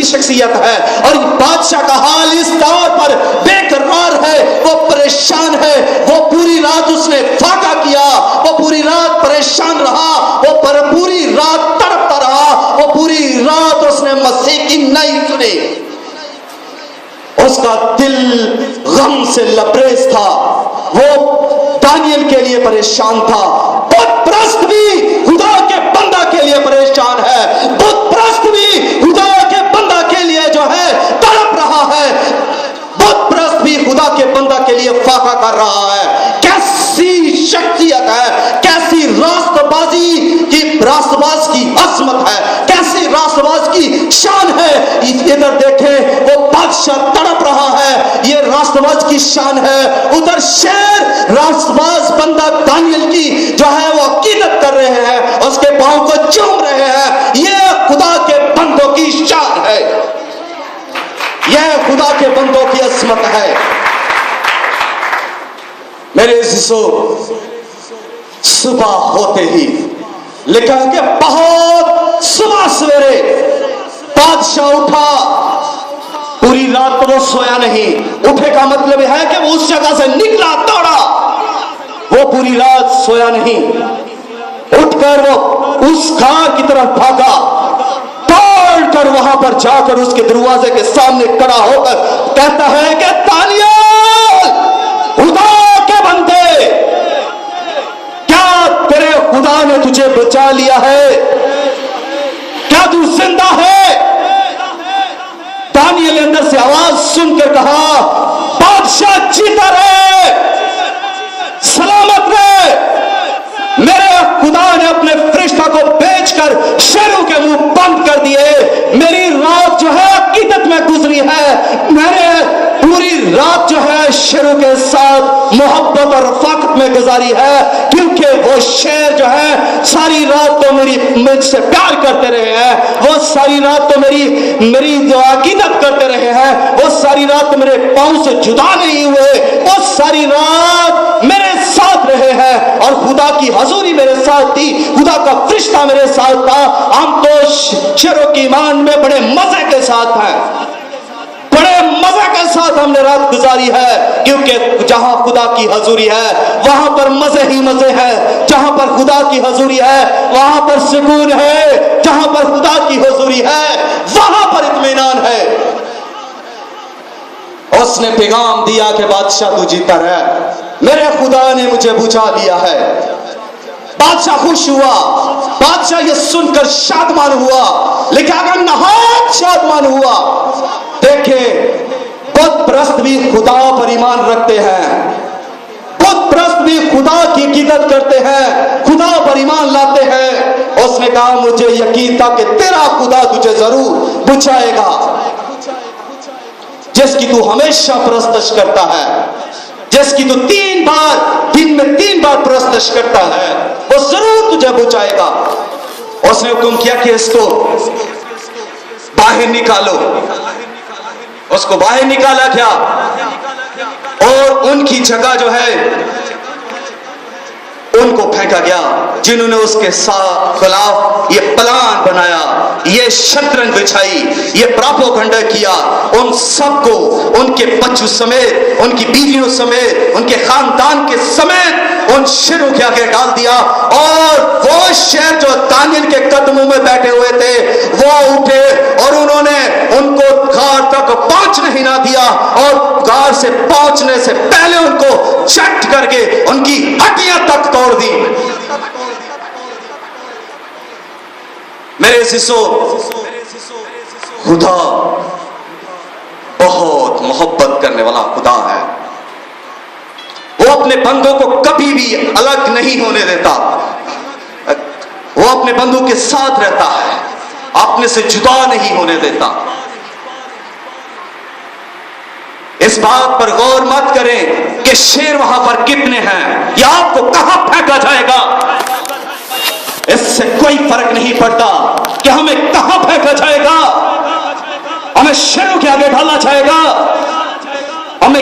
شخصیت ہے، اور بادشاہ کا حال اس طور پر بے قرار ہے، وہ پریشان ہے، وہ پوری رات اس نے فاقہ کیا، وہ پوری رات پریشان رہا، وہ پوری رات تڑپتا رہا، وہ پوری رات اس نے مسیح کی نہیں سنی، اس کا دل غم سے لبریز تھا، وہ دانیل کے لیے پریشان تھا۔ بت پرست بھی خدا کے بندہ کے لیے پریشان ہے، بت پرست بھی خدا کے بندہ کے لیے جو ہے تڑپ رہا ہے، بت پرست بھی خدا کے بندہ کے لیے فاقہ کر رہا ہے۔ کیسی شخصیت ہے، کیسی راست بازی کی، راست باز کی عظمت ہے، کیسی راست باز کی شان ہے۔ ادھر دیکھیں وہ بادشاہ تڑپ رہا ہے، یہ راست باز کی شان ہے، ادھر شیر راست باز بندہ دانیل کی جو ہے وہ عقیدت کر رہے ہیں، اس کے پاؤں کو چوم رہے ہیں، یہ خدا کے بندوں کی شان ہے، یہ خدا کے بندوں کی عظمت ہے۔ میرے عزیزو، صبح ہوتے ہی لکھا ہے کہ بہت صبح سویرے بادشاہ اٹھا، پوری رات تو وہ سویا نہیں، اٹھے کا مطلب ہے کہ وہ اس جگہ سے نکلا، دوڑا، وہ پوری رات سویا نہیں، اٹھ کر وہ اس گھر کی طرف بھاگا، دوڑ کر وہاں پر جا کر اس کے دروازے کے سامنے کھڑا ہو کر کہتا ہے کہ دانیال، خدا کے بندے، کیا تیرے خدا نے تجھے بچا لیا ہے؟ کیا تو زندہ ہے؟ دانیال نے اندر سے آواز سن کر کہا، بادشاہ جیتا رہے، سلامت رہے، میرے خدا نے اپنے فرشتہ کو بھیج کر شیروں کے منہ بند کر دیے، میری رات جو ہے عقیدت میں گزری ہے، میرے پوری رات جو ہے شیروں کے ساتھ محبت اور رفاقت میں گزاری ہے، کیونکہ وہ شیر جو ہے ساری رات تو مجھ سے پیار کرتے رہے ہیں، وہ ساری رات تو میری جو عقیدت کرتے رہے ہیں، وہ ساری رات تو میرے پاؤں سے جدا نہیں ہوئے، وہ ساری رات میرے ساتھ رہے ہیں، اور خدا کی حضوری میرے ساتھ تھی، خدا کا فرشتہ میرے ساتھ تھا۔ ہم تو شیروں کی ایمان میں بڑے مزے کے ساتھ ہیں، بڑے مزے کے ساتھ ہم نے رات گزاری ہے، کیونکہ جہاں خدا کی حضوری ہے وہاں پر مزے ہی مزے ہیں، جہاں پر خدا کی حضوری ہے وہاں پر سکون ہے، جہاں پر خدا کی حضوری ہے وہاں پر اطمینان ہے۔ اس نے پیغام دیا کہ بادشاہ تو جیتا رہے، میرے خدا نے مجھے بچا لیا ہے۔ بادشاہ خوش ہوا، بادشاہ یہ سن کر شادمان ہوا، لکھا گیا نہایت شادمان ہوا۔ دیکھیں، بت پرست بھی خدا پر ایمان رکھتے ہیں، بت پرست بھی خدا کی عقیدت کرتے ہیں، خدا پر ایمان لاتے ہیں۔ اس نے کہا مجھے یقین تھا کہ تیرا خدا تجھے ضرور بچائے گا، جس کی تو ہمیشہ پرستش کرتا ہے، جس کی تو دن میں 3 بار پرستش کرتا ہے، وہ ضرور تجھے بچائے گا۔ اس نے حکم کیا کہ اس کو باہر نکالو، اس کو باہر نکالا گیا، اور ان کی جگہ جو ہے ان کو پھینکا گیا جنہوں نے اس کے خلاف یہ پلان بنایا، یہ شطرنج بچھائی، یہ پراپوگنڈا کیا، ان سب کو ان کے بچوں سمیت، ان کی بیویوں سمیت، ان کے خاندان کے سمیت ان شیروں کے آگے ڈال دیا، اور وہ شیر جو دانیل کے قدموں میں بیٹھے ہوئے تھے وہ اٹھے، اور انہوں نے ان کو غار تک پہنچنے ہی نہ دیا، اور غار سے پہنچنے سے پہلے ان کو چٹ کر کے ان کی ہڈیاں تک توڑ دی۔ میرے عزیزو، خدا بہت محبت کرنے والا خدا ہے، وہ اپنے بندوں کو کبھی بھی الگ نہیں ہونے دیتا، وہ اپنے بندوں کے ساتھ رہتا ہے، اپنے سے جدا نہیں ہونے دیتا۔ اس بات پر غور مت کریں کہ شیر وہاں پر کتنے ہیں یا آپ کو کہاں پھینکا جائے گا، اس سے کوئی فرق نہیں پڑتا کہ ہمیں کہاں پھینکا جائے گا، ہمیں شیروں کے آگے ڈالا جائے گا، ہمیں